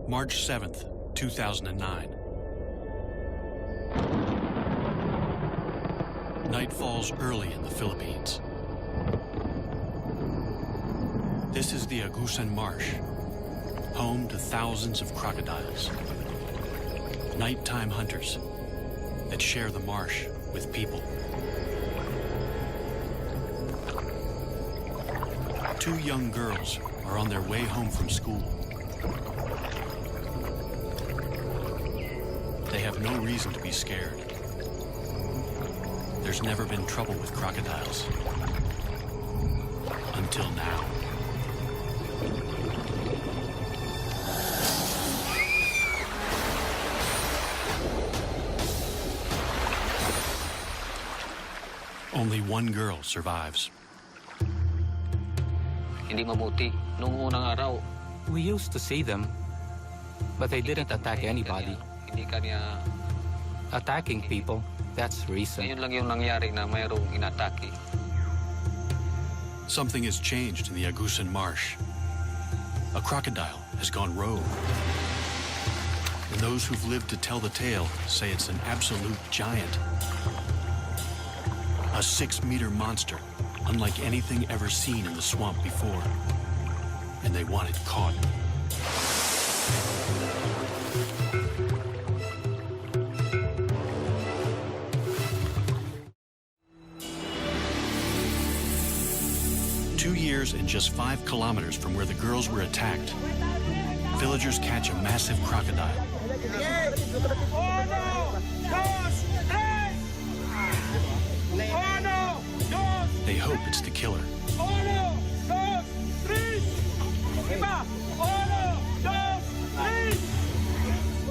March 7th, 2009. Night falls early in the Philippines. This is the Agusan Marsh, home to thousands of crocodiles. Nighttime hunters that share the marsh with people. Two young girls are on their way home from school. They have no reason to be scared. There's never been trouble with crocodiles. Until now. Only one girl survives. Hindi mabuti. Noong unang araw, we used to see them, but they didn't attack anybody. Hindi kanya. Attacking people, that's recent. Ngayon lang yung nangyari na mayroong inatake. Something has changed in the Agusan Marsh. A crocodile has gone rogue. And those who've lived to tell the tale say it's an absolute giant. A 6-meter monster, unlike anything ever seen in the swamp before. And they want it caught. And just 5 kilometers from where the girls were attacked, villagers catch a massive crocodile. They hope it's the killer.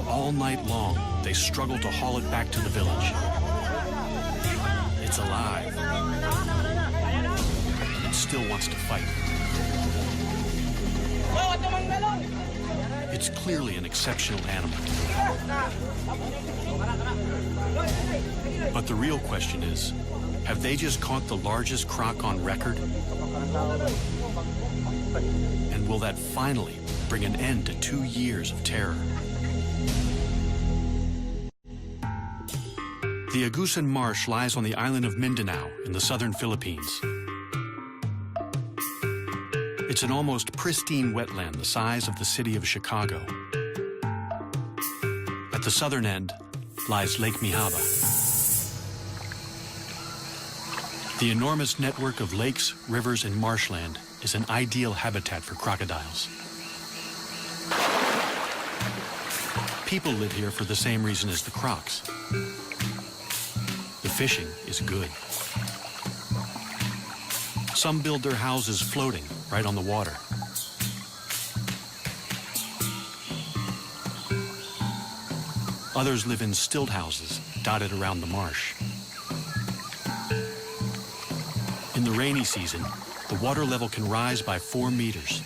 All night long, they struggle to haul it back to the village. It's alive. Still wants to fight. It's clearly an exceptional animal. But the real question is, have they just caught the largest croc on record? And will that finally bring an end to 2 years of terror? The Agusan Marsh lies on the island of Mindanao in the southern Philippines. It's an almost pristine wetland the size of the city of Chicago. At the southern end lies Lake Mihaba. The enormous network of lakes, rivers, and marshland is an ideal habitat for crocodiles. People live here for the same reason as the crocs. The fishing is good. Some build their houses floating right on the water. Others live in stilt houses dotted around the marsh. In the rainy season, the water level can rise by 4 meters.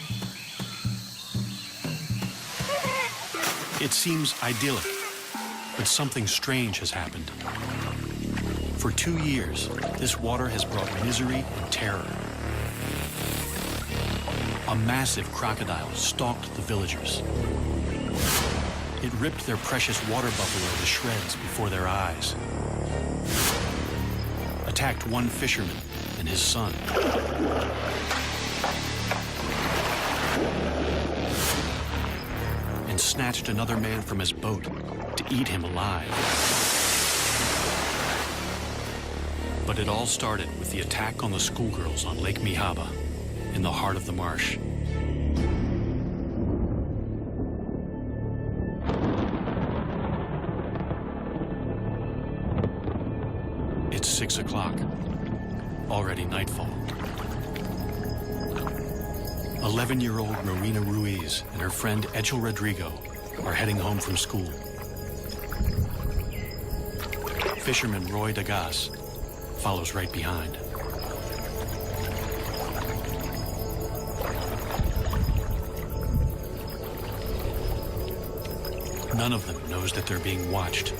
It seems idyllic, but something strange has happened. For 2 years, this water has brought misery and terror. A massive crocodile stalked the villagers. It ripped their precious water buffalo to shreds before their eyes. Attacked one fisherman and his son. and snatched another man from his boat to eat him alive. But it all started with the attack on the schoolgirls on Lake Mihaba, in the heart of the marsh. It's 6 o'clock, already nightfall. 11-year-old Marina Ruiz and her friend Echel Rodrigo are heading home from school. Fisherman Roy Dagas follows right behind. None of them knows that they're being watched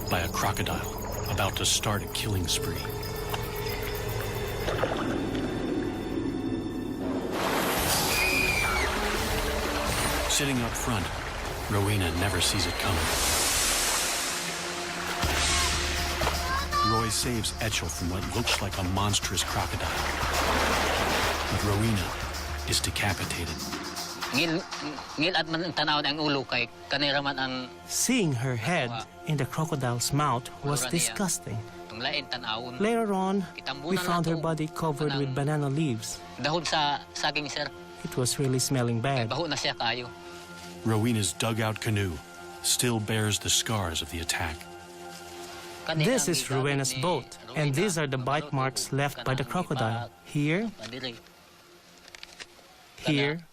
by a crocodile about to start a killing spree. Sitting up front, Rowena never sees it coming. Roy saves Echel from what looks like a monstrous crocodile. But Rowena is decapitated. Seeing her head in the crocodile's mouth was disgusting. Later on, we found her body covered with banana leaves. It was really smelling bad. Rowena's dugout canoe still bears the scars of the attack. This is Rowena's boat, and these are the bite marks left by the crocodile. Here, here,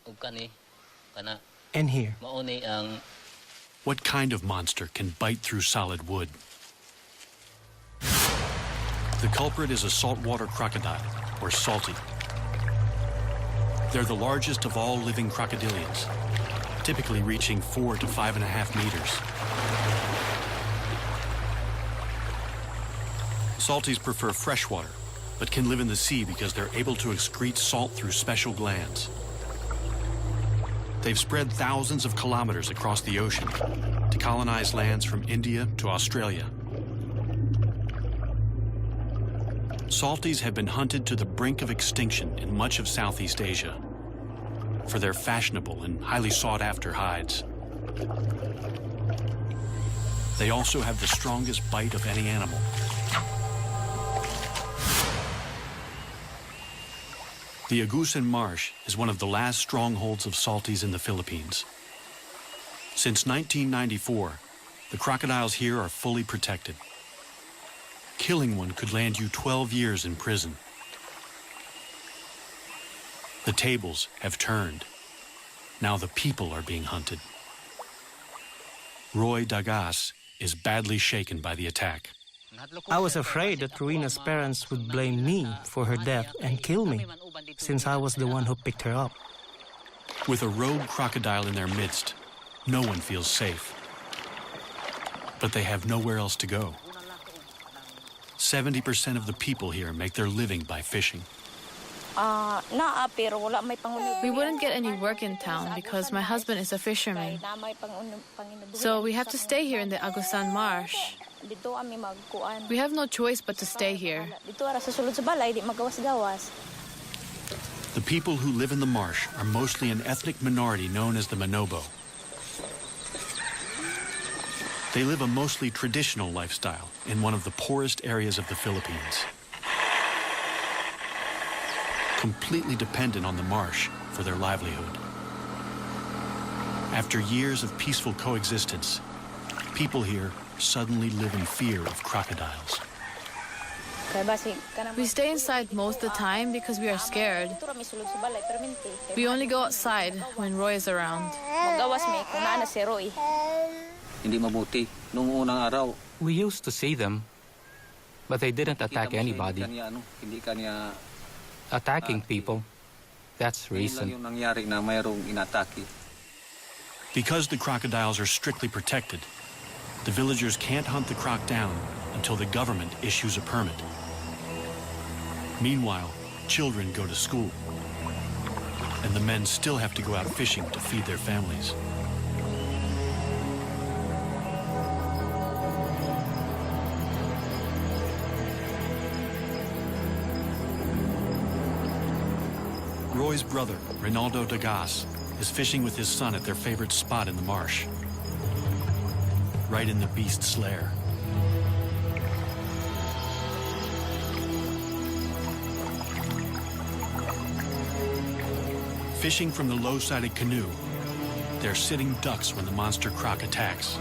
and here. What kind of monster can bite through solid wood? The culprit is a saltwater crocodile, or salty. They're the largest of all living crocodilians, typically reaching 4 to 5.5 meters. Salties prefer freshwater, but can live in the sea because they're able to excrete salt through special glands. They've spread thousands of kilometers across the ocean to colonize lands from India to Australia. Salties have been hunted to the brink of extinction in much of Southeast Asia for their fashionable and highly sought-after hides. They also have the strongest bite of any animal. The Agusan Marsh is one of the last strongholds of salties in the Philippines. Since 1994, the crocodiles here are fully protected. Killing one could land you 12 years in prison. The tables have turned. Now the people are being hunted. Roy Dagas is badly shaken by the attack. I was afraid that Rowena's parents would blame me for her death and kill me, since I was the one who picked her up. With a rogue crocodile in their midst, no one feels safe. But they have nowhere else to go. 70% of the people here make their living by fishing. We wouldn't get any work in town because my husband is a fisherman. So we have to stay here in the Agusan Marsh. We have no choice but to stay here. The people who live in the marsh are mostly an ethnic minority known as the Manobo. They live a mostly traditional lifestyle in one of the poorest areas of the Philippines, completely dependent on the marsh for their livelihood. After years of peaceful coexistence, people here suddenly live in fear of crocodiles. We stay inside most of the time because we are scared. We only go outside when Roy is around. We used to see them, but they didn't attack anybody. Attacking people, that's recent. Because the crocodiles are strictly protected, the villagers can't hunt the croc down until the government issues a permit. Meanwhile, children go to school, and the men still have to go out fishing to feed their families. Roy's brother, Rinaldo Dagas, is fishing with his son at their favorite spot in the marsh, right in the beast's lair. Fishing from the low-sided canoe, they're sitting ducks when the monster croc attacks.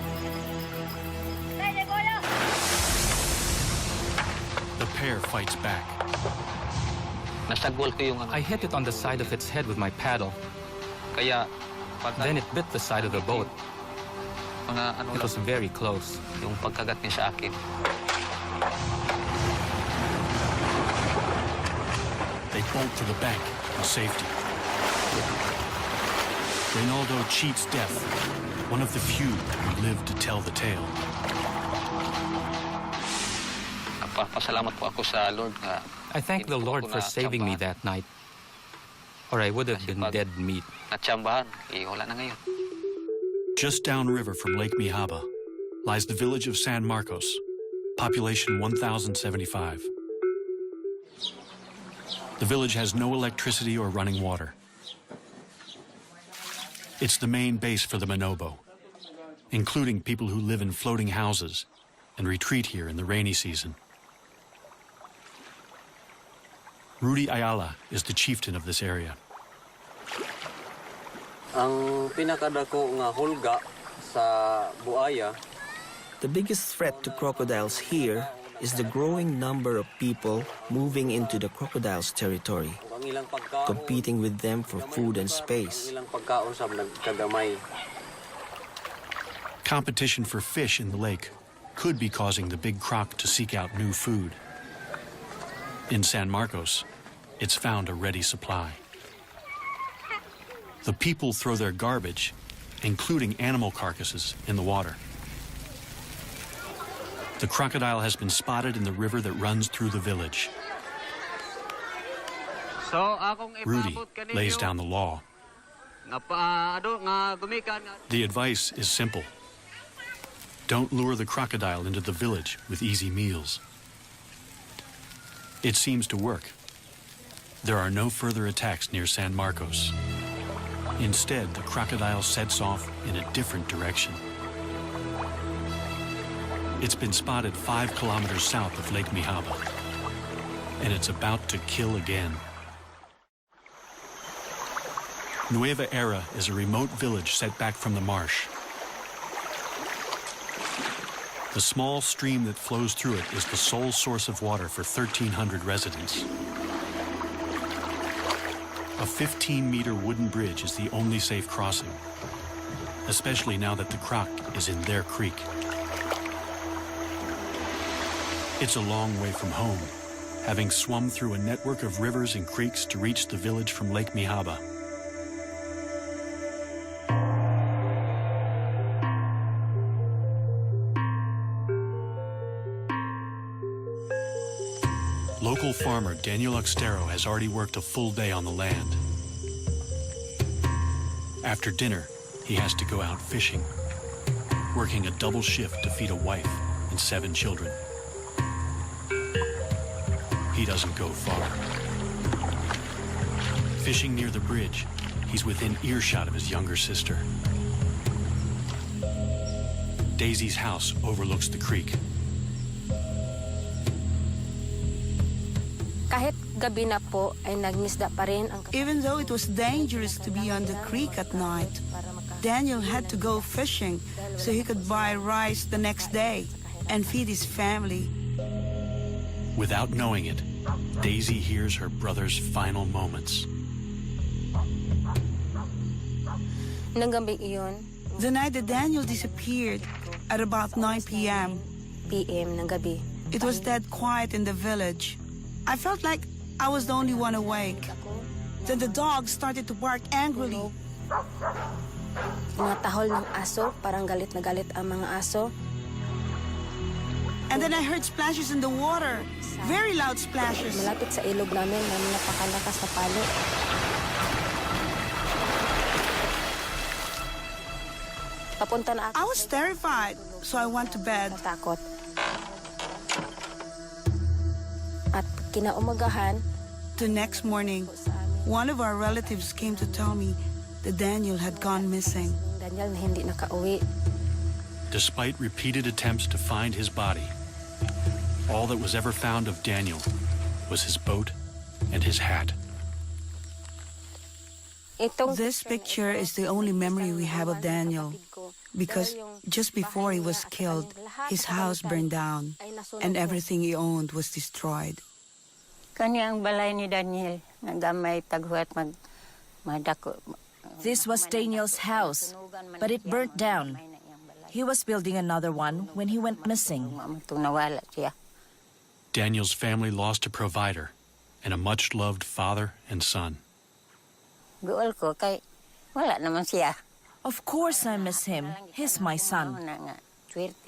The pair fights back. Nasagwal ko yung I hit it on the side of its head with my paddle. Kaya Then it bit the side of the boat. mga ano It lang was very close. yung pagkagat niya sa akin. They bolt to the bank for safety. Reynaldo cheats death, one of the few who live to tell the tale. Nagpapasalamat po ako sa Lord nga I thank the Lord for saving me that night, or I would have been dead meat. natsambahan. Wala na ngayon. Just downriver from Lake Mihaba lies the village of San Marcos, population 1,075. The village has no electricity or running water. It's the main base for the Manobo, including people who live in floating houses and retreat here in the rainy season. Rudy Ayala is the chieftain of this area. Ang pinakadako nga hulga sa buaya. The biggest threat to crocodiles here is the growing number of people moving into the crocodiles' territory, Ang ilang pagkaon, competing with them for food and space. ang ilang pagkaon sa nagkagamay. Competition for fish in the lake could be causing the big croc to seek out new food. In San Marcos, it's found a ready supply. The people throw their garbage, including animal carcasses, in the water. The crocodile has been spotted in the river that runs through the village. So akong Rudy lays down the law. nga gumikan The advice is simple. Don't lure the crocodile into the village with easy meals. It seems to work. There are no further attacks near San Marcos. Instead, the crocodile sets off in a different direction. It's been spotted 5 kilometers south of Lake Mihaba, and it's about to kill again. Nueva Era is a remote village set back from the marsh. The small stream that flows through it is the sole source of water for 1,300 residents. A 15-meter wooden bridge is the only safe crossing, especially now that the croc is in their creek. It's a long way from home, having swum through a network of rivers and creeks to reach the village from Lake Mihaba. Local farmer Daniel Oxtero has already worked a full day on the land. After dinner, he has to go out fishing, working a double shift to feed a wife and 7 children. He doesn't go far. Fishing near the bridge, he's within earshot of his younger sister. Daisy's house overlooks the creek. Kahit gabi na po ay nagmisda pa rin ang Even though it was dangerous to be on the creek at night, Daniel had to go fishing so he could buy rice the next day and feed his family. Without knowing it, Daisy hears her brother's final moments. Nang gabi iyon, The night that Daniel disappeared at about 9 p.m., PM ng gabi. it was dead quiet in the village. I felt like I was the only one awake. Then the dog started to bark angrily. Mga tahol ng aso, parang galit na galit ang mga aso. And then I heard splashes in the water. Very loud splashes. Malapit sa ilog namin na napakalakas na palo. Papunta na ako. I was terrified, so I went to bed. Natakot. At kinaumagahan, The next morning, one of our relatives came to tell me that Daniel had gone missing. Daniel na hindi nakauwi. Despite repeated attempts to find his body, all that was ever found of Daniel was his boat and his hat. This picture is the only memory we have of Daniel, because just before he was killed, his house burned down and everything he owned was destroyed. Kani ang balay ni Daniel, nagamay taghuat madako. This was Daniel's house, but it burnt down. He was building another one when he went missing. Daniel's family lost a provider and a much-loved father and son. Guol ko kay wala naman siya. Of course I miss him. He's my son.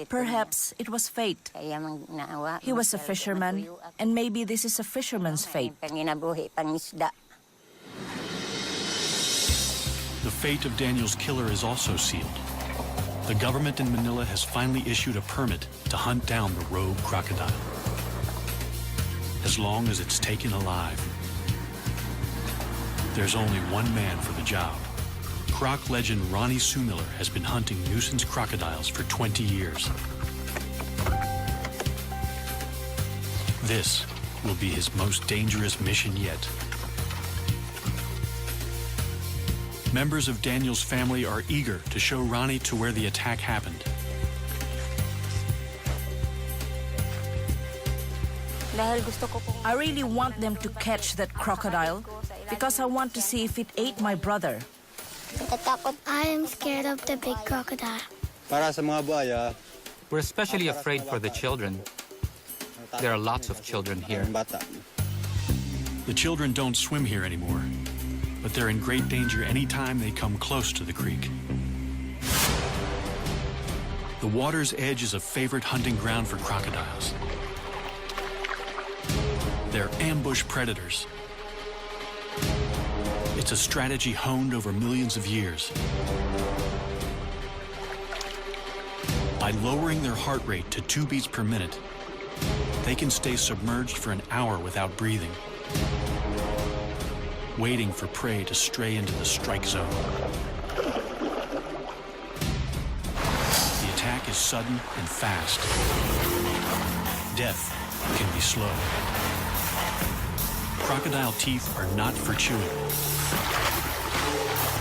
Perhaps it was fate. He was a fisherman, and maybe this is a fisherman's fate. The fate of Daniel's killer is also sealed. The government in Manila has finally issued a permit to hunt down the rogue crocodile. As long as it's taken alive. There's only one man for the job. Croc legend Ronnie Sumiller has been hunting nuisance crocodiles for 20 years. This will be his most dangerous mission yet. Members of Daniel's family are eager to show Ronnie to where the attack happened. I really want them to catch that crocodile because I want to see if it ate my brother. I am scared of the big crocodile. Para sa mga buhaya, We're especially afraid for the children. There are lots of children here. The children don't swim here anymore, but they're in great danger anytime they come close to the creek. The water's edge is a favorite hunting ground for crocodiles. They're ambush predators. It's a strategy honed over millions of years. By lowering their heart rate to 2 beats per minute, they can stay submerged for an hour without breathing, waiting for prey to stray into the strike zone. The attack is sudden and fast. Death can be slow. Crocodile teeth are not for chewing.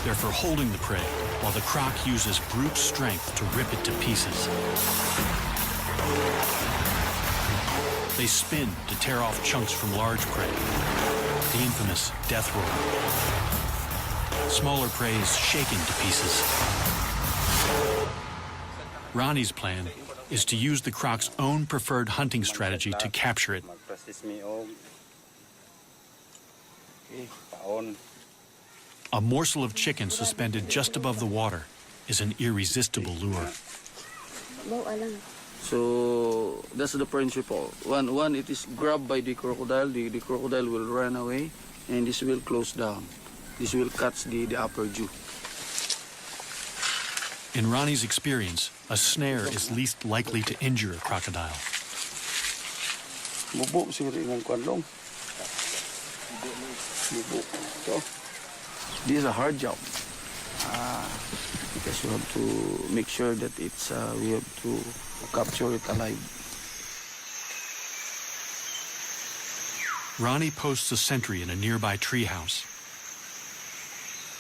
They're for holding the prey, while the croc uses brute strength to rip it to pieces. They spin to tear off chunks from large prey, the infamous death roll. Smaller prey is shaken to pieces. Ronnie's plan is to use the croc's own preferred hunting strategy to capture it. A morsel of chicken suspended just above the water is an irresistible lure. So that's the principle. One, it is grabbed by the crocodile. The crocodile will run away, and this will close down. This will catch the upper jaw. In Ronnie's experience, a snare is least likely to injure a crocodile. This is a hard job because you have to make sure that it's we have to capture it alive. Ronnie posts a sentry in a nearby treehouse.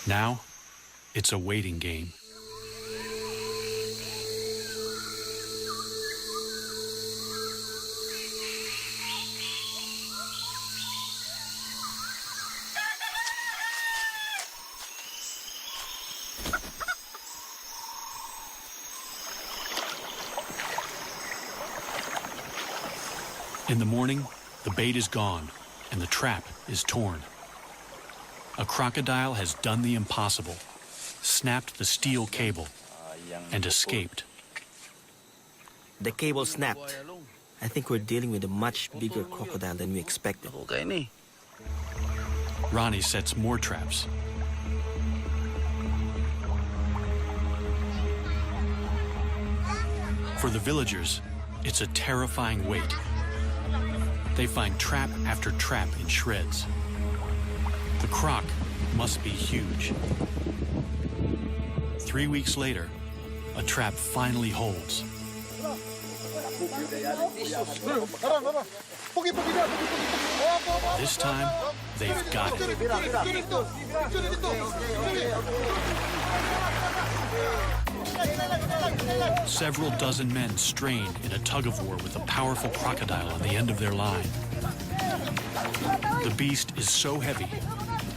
Now, it's a waiting game. In the morning, the bait is gone and the trap is torn. A crocodile has done the impossible, snapped the steel cable, and escaped. The cable snapped. I think we're dealing with a much bigger crocodile than we expected. Ronnie sets more traps. For the villagers, it's a terrifying wait. They find trap after trap in shreds. The croc must be huge. 3 weeks later, a trap finally holds. This time, they've got it. Several dozen men strain in a tug-of-war with a powerful crocodile on the end of their line. The beast is so heavy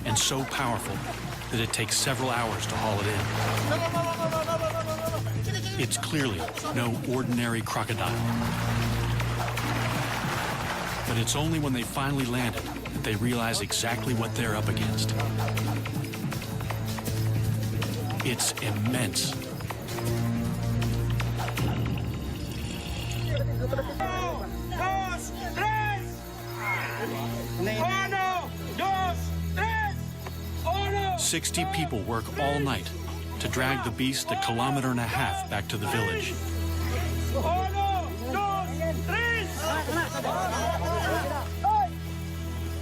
and so powerful that it takes several hours to haul it in. It's clearly no ordinary crocodile. But it's only when they finally land it that they realize exactly what they're up against. It's immense. Uno, dos, tres. 60 people work all night to drag the beast 1.5 kilometers back to the village.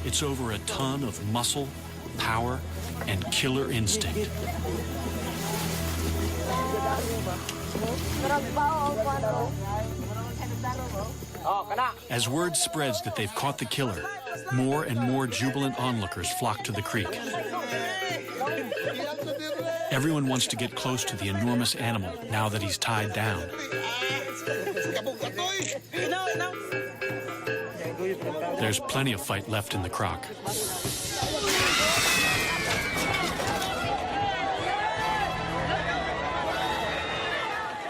It's over a ton of muscle, power, and killer instinct. As word spreads that they've caught the killer, more and more jubilant onlookers flock to the creek. Everyone wants to get close to the enormous animal now that he's tied down. There's plenty of fight left in the croc.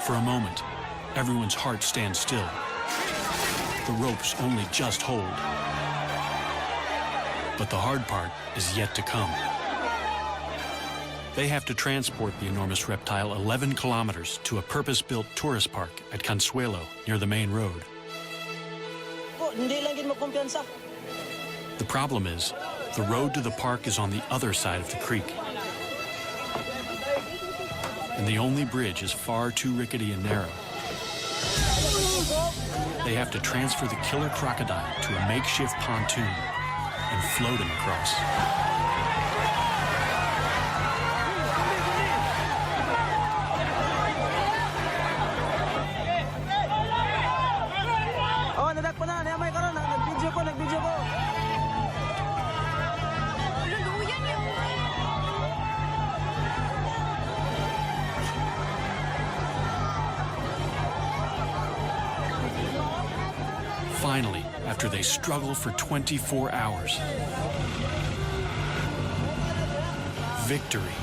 For a moment, everyone's heart stands still. The ropes only just hold. But the hard part is yet to come. They have to transport the enormous reptile 11 kilometers to a purpose-built tourist park at Consuelo, near the main road. The problem is, the road to the park is on the other side of the creek. And the only bridge is far too rickety and narrow. They have to transfer the killer crocodile to a makeshift pontoon and float him across. Finally, after they struggle for 24 hours, victory.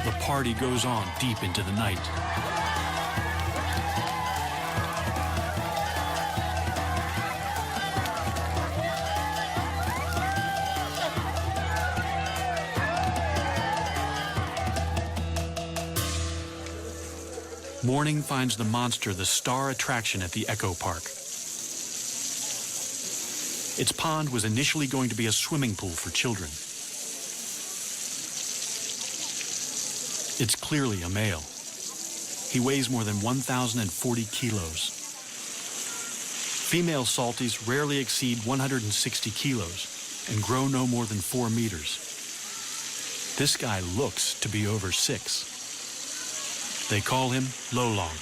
The party goes on deep into the night. Morning finds the monster the star attraction at the Echo Park. Its pond was initially going to be a swimming pool for children. It's clearly a male. He weighs more than 1,040 kilos. Female salties rarely exceed 160 kilos and grow no more than 4 meters. This guy looks to be over 6. They call him Lolong.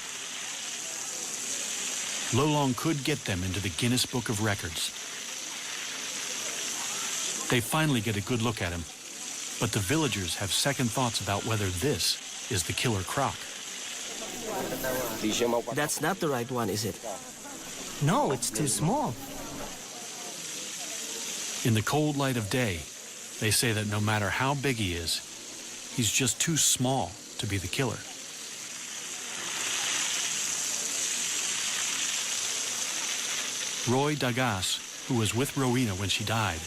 Lolong could get them into the Guinness Book of Records. They finally get a good look at him, but the villagers have second thoughts about whether this is the killer croc. That's not the right one, is it? No, it's too small. In the cold light of day, they say that no matter how big he is, he's just too small to be the killer. Roy Dagas, who was with Rowena when she died,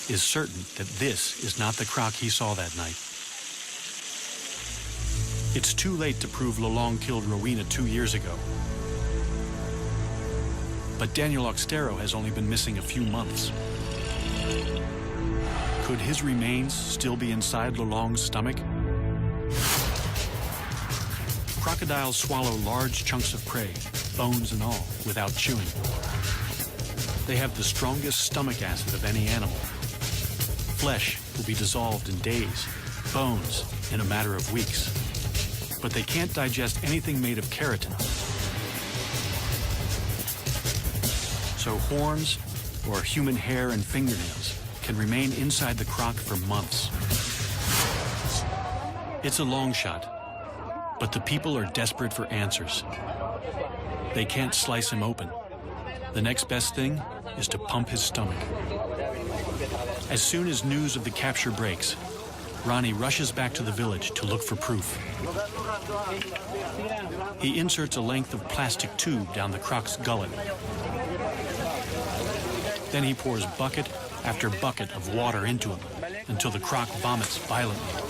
is certain that this is not the croc he saw that night. It's too late to prove Lolong killed Rowena 2 years ago. But Daniel Oxtero has only been missing a few months. Could his remains still be inside Lolong's stomach? Crocodiles swallow large chunks of prey, bones and all, without chewing. They have the strongest stomach acid of any animal. Flesh will be dissolved in days, bones in a matter of weeks. But they can't digest anything made of keratin. So horns or human hair and fingernails can remain inside the croc for months. It's a long shot, but the people are desperate for answers. They can't slice him open. The next best thing is to pump his stomach. As soon as news of the capture breaks, Ronnie rushes back to the village to look for proof. He inserts a length of plastic tube down the croc's gullet. Then he pours bucket after bucket of water into him until the croc vomits violently.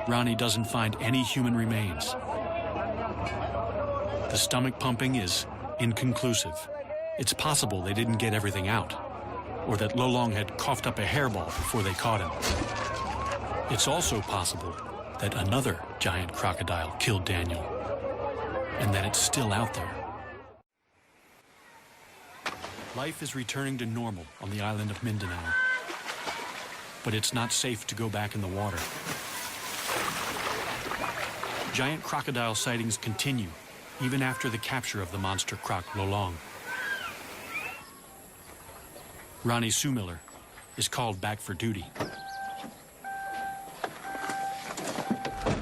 Ronnie doesn't find any human remains. The stomach pumping is inconclusive. It's possible they didn't get everything out, or that Lolong had coughed up a hairball before they caught him. It's also possible that another giant crocodile killed Daniel, and that it's still out there. Life is returning to normal on the island of Mindanao, but it's not safe to go back in the water. Giant crocodile sightings continue even after the capture of the monster croc Lolong. Ronnie Sumiller is called back for duty.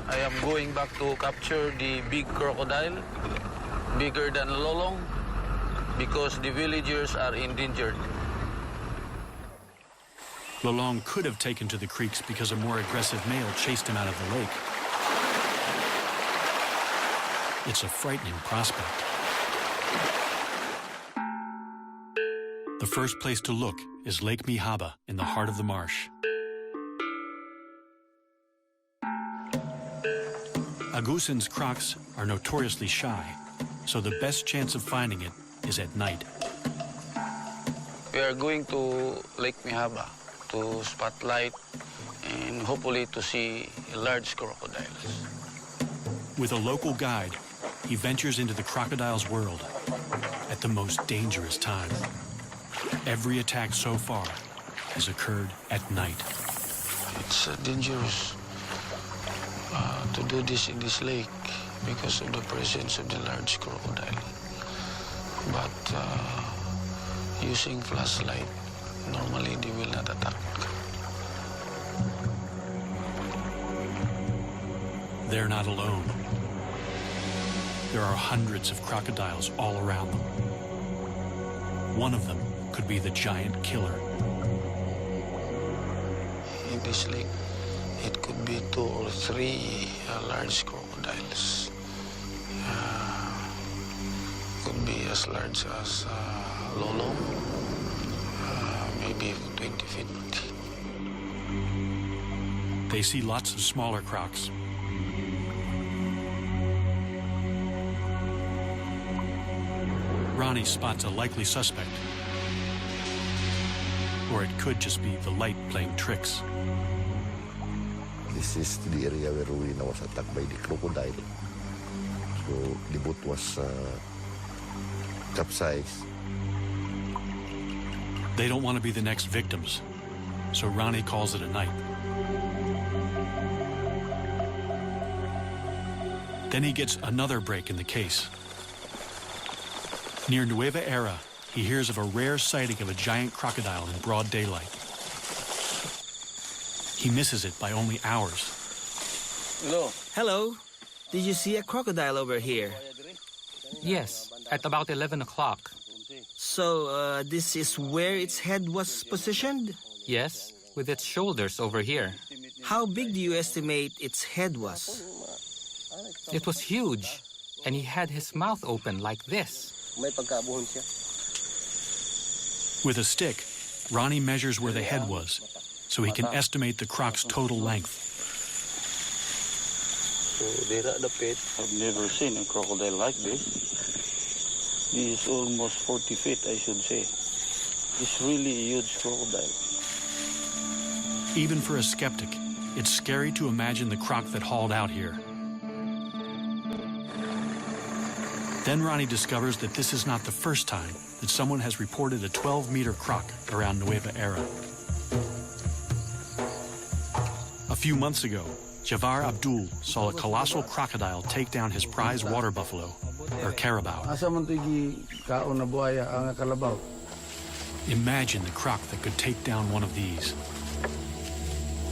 I am going back to capture the big crocodile, bigger than Lolong, because the villagers are endangered. Lolong could have taken to the creeks because a more aggressive male chased him out of the lake. It's a frightening prospect. The first place to look is Lake Mihaba in the heart of the marsh. Agusan's crocs are notoriously shy, so the best chance of finding it is at night. We are going to Lake Mihaba to spotlight and hopefully to see large crocodiles. With a local guide, he ventures into the crocodile's world at the most dangerous time. Every attack so far has occurred at night. It's dangerous to do this in this lake because of the presence of the large crocodile. But using flashlight, normally they will not attack. They're not alone. There are hundreds of crocodiles all around them. One of them could be the giant killer. In this lake, it could be 2 or 3 large crocodiles. Could be as large as Lolong, maybe 20 feet. They see lots of smaller crocs. Ronnie spots a likely suspect. Or it could just be the light playing tricks. This is the area where Rowena was attacked by the crocodile. So the boat was capsized. They don't want to be the next victims, so Ronnie calls it a night. Then he gets another break in the case. Near Nueva Era, he hears of a rare sighting of a giant crocodile in broad daylight. He misses it by only hours. Hello. Hello. Did you see a crocodile over here? Yes, at about 11 o'clock. So, this is where its head was positioned? Yes, with its shoulders over here. How big do you estimate its head was? It was huge, and he had his mouth open like this. With a stick, Ronnie measures where the head was, so he can estimate the croc's total length. So they're at the pit. I've never seen a crocodile like this. He is almost 40 feet, I should say. It's really a huge crocodile. Even for a skeptic, it's scary to imagine the croc that hauled out here. Then Ronnie discovers that this is not the first time that someone has reported a 12-meter croc around Nueva Era. A few months ago, Javar Abdul saw a colossal crocodile take down his prize water buffalo, or carabao. Imagine the croc that could take down one of these.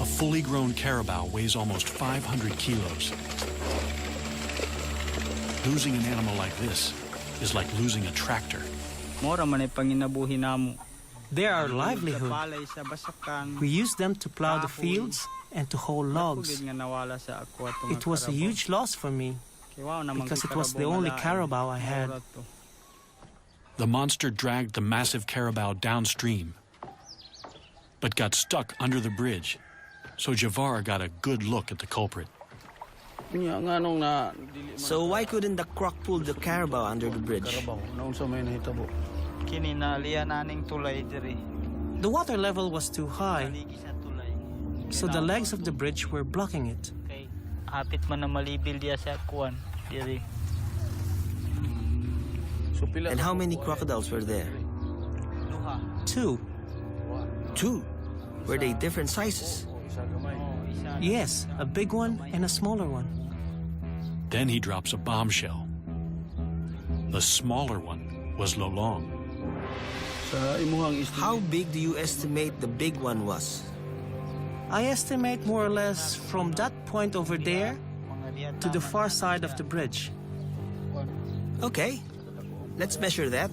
A fully grown carabao weighs almost 500 kilos. Losing an animal like this is like losing a tractor. They're our livelihood. We use them to plow the fields and to haul logs. It was a huge loss for me because it was the only carabao I had. The monster dragged the massive carabao downstream, but got stuck under the bridge, so Javar got a good look at the culprit. So why couldn't the croc pull the carabao under the bridge? The water level was too high, so the legs of the bridge were blocking it. And how many crocodiles were there? 2. 2? Were they different sizes? Yes, a big one and a smaller one. Then he drops a bombshell. The smaller one was Lolong. How big do you estimate the big one was? I estimate more or less from that point over there to the far side of the bridge. Okay, let's measure that.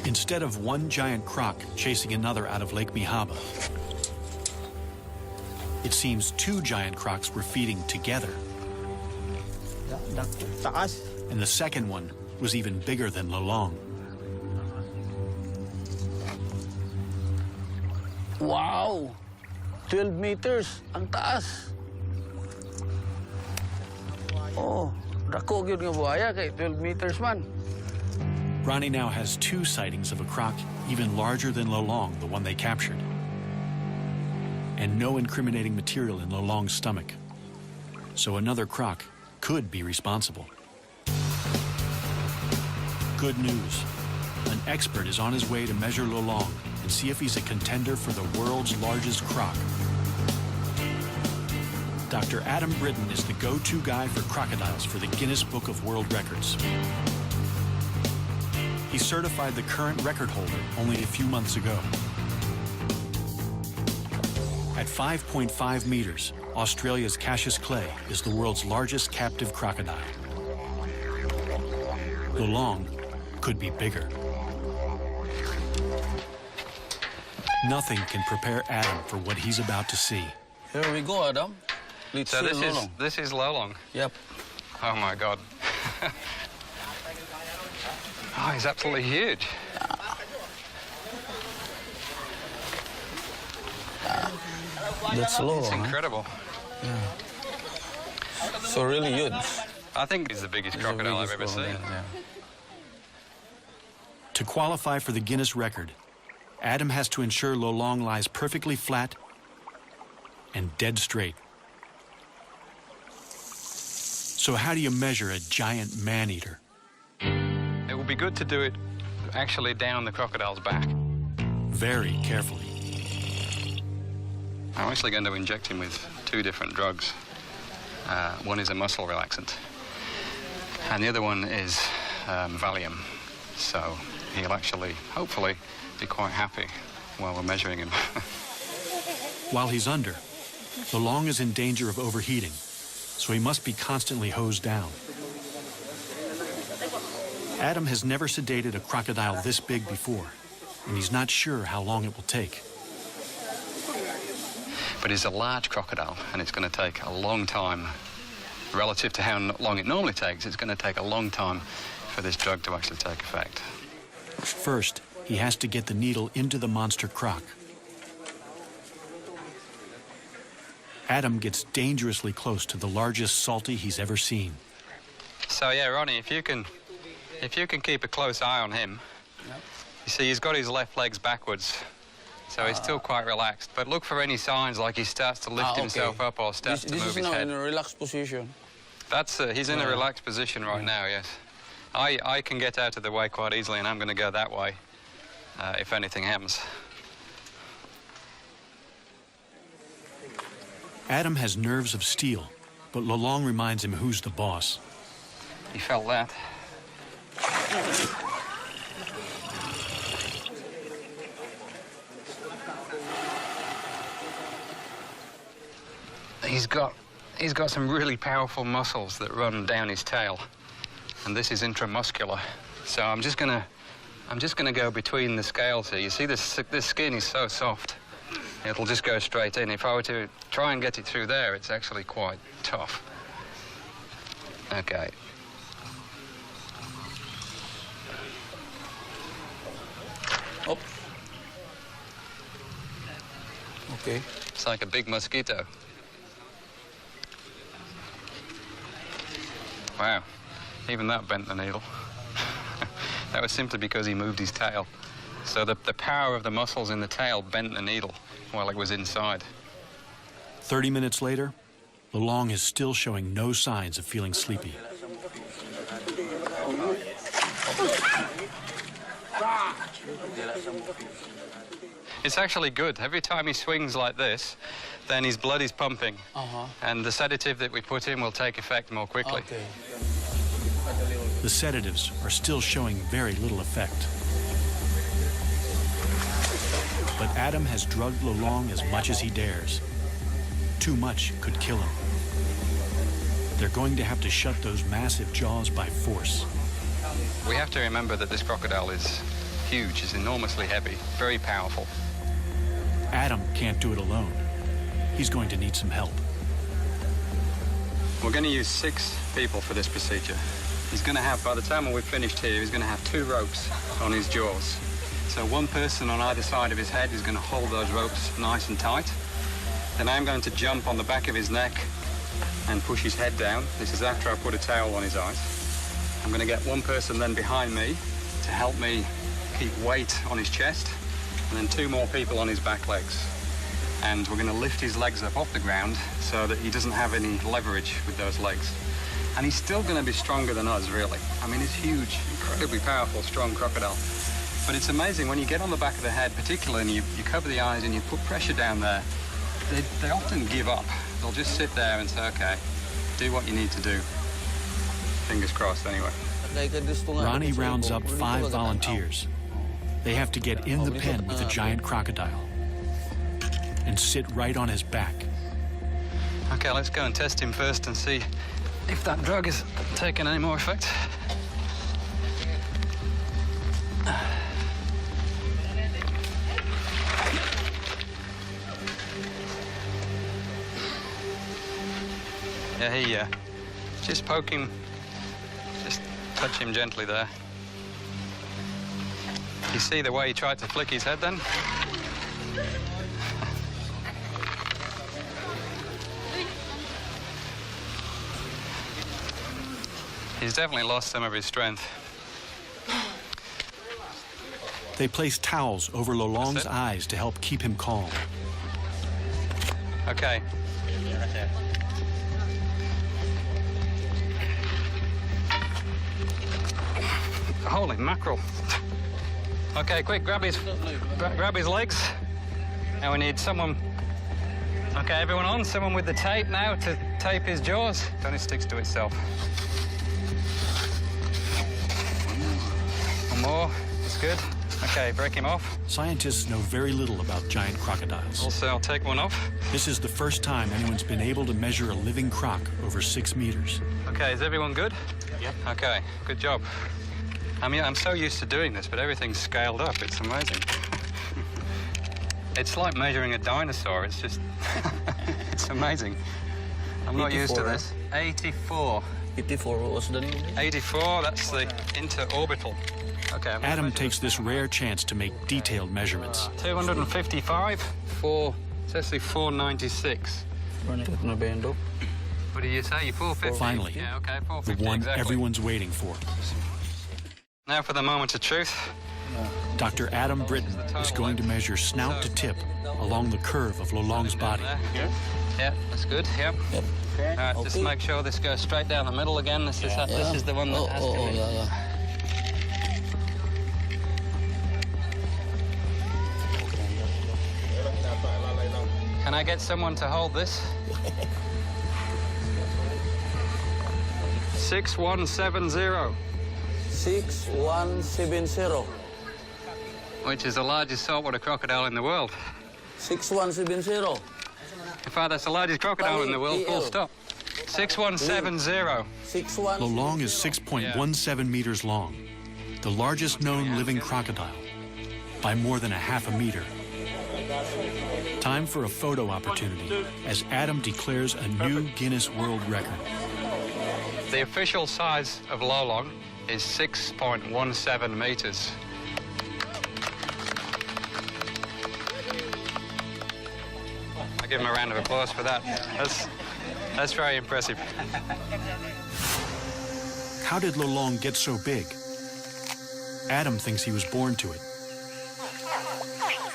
Instead of one giant croc chasing another out of Lake Mihaba, it seems 2 giant crocs were feeding together. And the second one was even bigger than Lolong. Wow! 12 meters, ang taas. Oh, dako gyud nga buhaya kay 12 meters man. Ronnie now has 2 sightings of a croc even larger than Lolong, the one they captured. And no incriminating material in Lolong's stomach. So another croc could be responsible. Good news. An expert is on his way to measure Lolong and see if he's a contender for the world's largest croc. Dr. Adam Britton is the go-to guy for crocodiles for the Guinness Book of World Records. He certified the current record holder only a few months ago. At 5.5 meters, Australia's Cassius clay is the world's largest captive crocodile. Lolong could be bigger. Nothing can prepare Adam for what he's about to see. Here we go, Adam. So this is Lolong? Yep. Oh my God. Oh, he's absolutely huge. That's Lolong. It's incredible. Yeah. So really huge. I think he's the biggest crocodile I've ever seen. Yeah. To qualify for the Guinness record, Adam has to ensure Lolong lies perfectly flat and dead straight. So how do you measure a giant man-eater? It would be good to do it actually down the crocodile's back. Very carefully. I'm actually going to inject him with 2 different drugs. One is a muscle relaxant, and the other one is Valium. So he'll actually, hopefully, be quite happy while we're measuring him. While he's under, Lolong is in danger of overheating, so he must be constantly hosed down. Adam has never sedated a crocodile this big before, and he's not sure how long it will take. But it's a large crocodile, and it's going to take a long time. Relative to how long it normally takes, it's going to take a long time for this drug to actually take effect. First, he has to get the needle into the monster croc. Adam gets dangerously close to the largest salty he's ever seen. So yeah, Ronnie, if you can keep a close eye on him, you see he's got his left legs backwards, so he's still quite relaxed. But look for any signs like he starts to lift himself up or starts to move his head. This is in a relaxed position. That's he's in a relaxed position right now. Yes, I can get out of the way quite easily, and I'm going to go that way if anything happens. Adam has nerves of steel, but Lolong reminds him who's the boss. He felt that. He's got some really powerful muscles that run down his tail, and this is intramuscular. So I'm just gonna go between the scales here. You see this skin is so soft. It'll just go straight in. If I were to try and get it through there, it's actually quite tough. Okay. Up. Okay. It's like a big mosquito. Wow, even that bent the needle. That was simply because he moved his tail. So the power of the muscles in the tail bent the needle while it was inside. 30 minutes later, Lolong is still showing no signs of feeling sleepy. It's actually good. Every time he swings like this, then his blood is pumping. And the sedative that we put in will take effect more quickly. Okay. The sedatives are still showing very little effect. But Adam has drugged Lolong as much as he dares. Too much could kill him. They're going to have to shut those massive jaws by force. We have to remember that this crocodile is huge, is enormously heavy, very powerful. Adam can't do it alone. He's going to need some help. We're going to use 6 people for this procedure. He's going to have, by the time we're finished here, he's going to have 2 ropes on his jaws. So one person on either side of his head is going to hold those ropes nice and tight. Then I'm going to jump on the back of his neck and push his head down. This is after I put a towel on his eyes. I'm going to get one person then behind me to help me keep weight on his chest, and then 2 more people on his back legs. And we're going to lift his legs up off the ground so that he doesn't have any leverage with those legs. And he's still going to be stronger than us, really. I mean, he's huge, incredibly powerful, strong crocodile. But it's amazing, when you get on the back of the head, particularly, and you cover the eyes and you put pressure down there, they often give up. They'll just sit there and say, okay, do what you need to do. Fingers crossed, anyway. Ronnie rounds up 5 volunteers. They have to get in the pen with the giant crocodile and sit right on his back. Okay, let's go and test him first and see if that drug is taking any more effect. Yeah, just poke him, just touch him gently there. You see the way he tried to flick his head then? He's definitely lost some of his strength. They place towels over Lolong's eyes to help keep him calm. Okay. Holy mackerel. Okay, quick, grab his legs. Now we need someone. Okay, everyone on. Someone with the tape now to tape his jaws. Then it sticks to itself. One more. That's good. Okay, break him off. Scientists know very little about giant crocodiles. Also, I'll take one off. This is the first time anyone's been able to measure a living croc over 6 meters. Okay, is everyone good? Yep. Okay, good job. I mean, I'm so used to doing this, but everything's scaled up. It's amazing. It's like measuring a dinosaur. It's just, it's amazing. I'm not used to this. 84. 84, what was the name? 84, that's the interorbital. Okay. Adam takes this rare chance to make detailed measurements. 255, it's actually 496. What do you say? You 450? Finally, Yeah, okay, the 450, one exactly. everyone's waiting for. Now for the moment of truth. Dr. Adam Britton is going to measure snout to tip along the curve of Lolong's body. Yeah, that's good, yep. All right, just make sure this goes straight down the middle again. This is the one that has to be. Can I get someone to hold this? 6170. 6170. Which is the largest saltwater crocodile in the world. 6170. In fact, that's the largest crocodile in the world, full stop. 6170. Lolong is 6.17 meters long, the largest known living crocodile, by more than a half a meter. Time for a photo opportunity as Adam declares a new Guinness World Record. The official size of Lolong is 6.17 meters. I'll give him a round of applause for that. That's very impressive. How did Lolong get so big? Adam thinks he was born to it,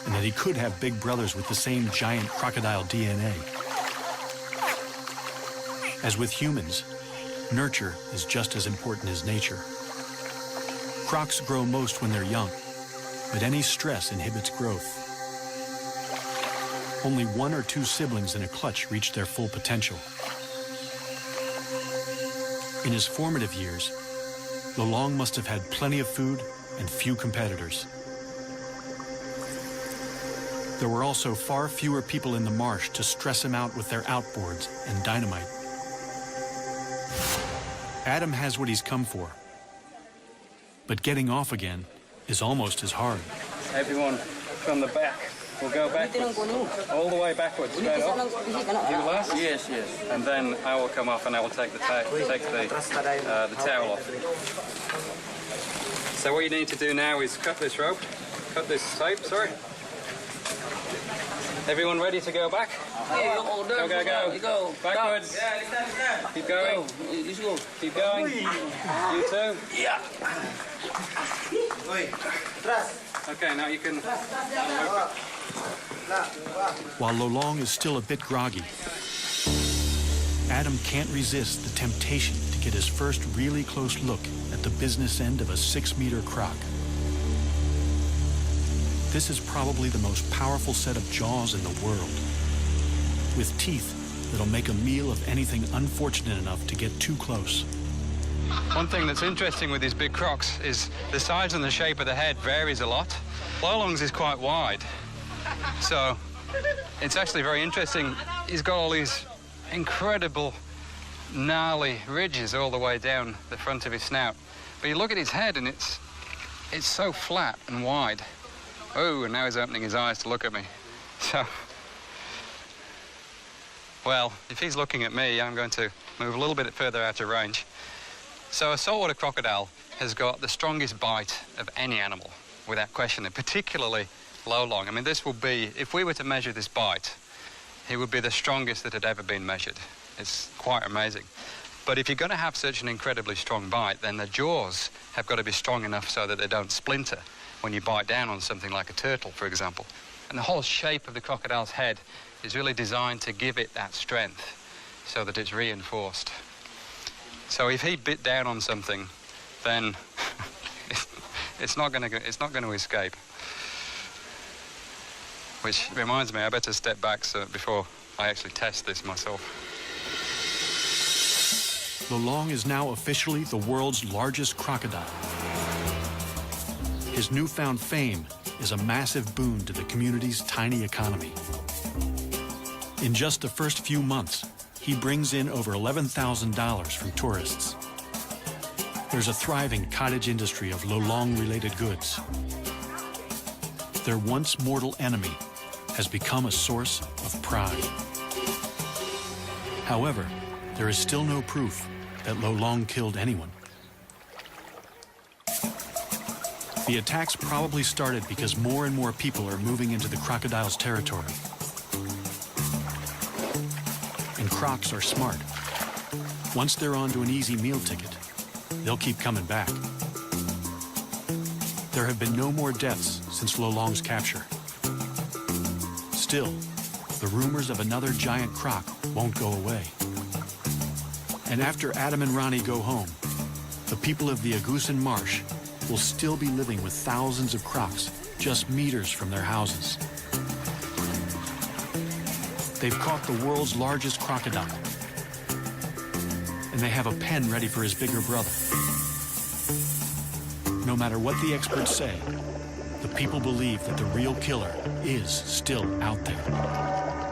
and that he could have big brothers with the same giant crocodile DNA. As with humans, nurture is just as important as nature. Crocs grow most when they're young, but any stress inhibits growth. Only one or two siblings in a clutch reach their full potential. In his formative years, Lolong must have had plenty of food and few competitors. There were also far fewer people in the marsh to stress him out with their outboards and dynamite. Adam has what he's come for, but getting off again is almost as hard. Everyone from the back will go backwards, all the way backwards, straight off. You last? Yes. And then I will come off and I will take the towel off. So what you need to do now is cut this rope, cut this tape, sorry. Everyone ready to go back? Go. Backwards. Keep going. Keep going. You too. Yeah. Okay, now you can... While Lolong is still a bit groggy, Adam can't resist the temptation to get his first really close look at the business end of a 6-meter croc. This is probably the most powerful set of jaws in the world, with teeth that'll make a meal of anything unfortunate enough to get too close. One thing that's interesting with these big crocs is the size and the shape of the head varies a lot. Lolong's is quite wide, so it's actually very interesting. He's got all these incredible gnarly ridges all the way down the front of his snout. But you look at his head and it's so flat and wide. Oh, and now he's opening his eyes to look at me. So, well, if he's looking at me, I'm going to move a little bit further out of range. So a saltwater crocodile has got the strongest bite of any animal, without question, and particularly Lolong. I mean, this will be, if we were to measure this bite, he would be the strongest that had ever been measured. It's quite amazing. But if you're going to have such an incredibly strong bite, then the jaws have got to be strong enough so that they don't splinter when you bite down on something like a turtle, for example. And the whole shape of the crocodile's head is really designed to give it that strength so that it's reinforced. So if he bit down on something, then it's not going to escape. Which reminds me, I better step back before I actually test this myself. Lolong is now officially the world's largest crocodile. His newfound fame is a massive boon to the community's tiny economy. In just the first few months, he brings in over $11,000 from tourists. There's a thriving cottage industry of Lolong-related goods. Their once mortal enemy has become a source of pride. However, there is still no proof that Lolong killed anyone. The attacks probably started because more and more people are moving into the crocodile's territory. And crocs are smart. Once they're onto an easy meal ticket, they'll keep coming back. There have been no more deaths since Lolong's capture. Still, the rumors of another giant croc won't go away. And after Adam and Ronnie go home, the people of the Agusan Marsh will still be living with thousands of crocs just meters from their houses. They've caught the world's largest crocodile, and they have a pen ready for his bigger brother. No matter what the experts say, the people believe that the real killer is still out there.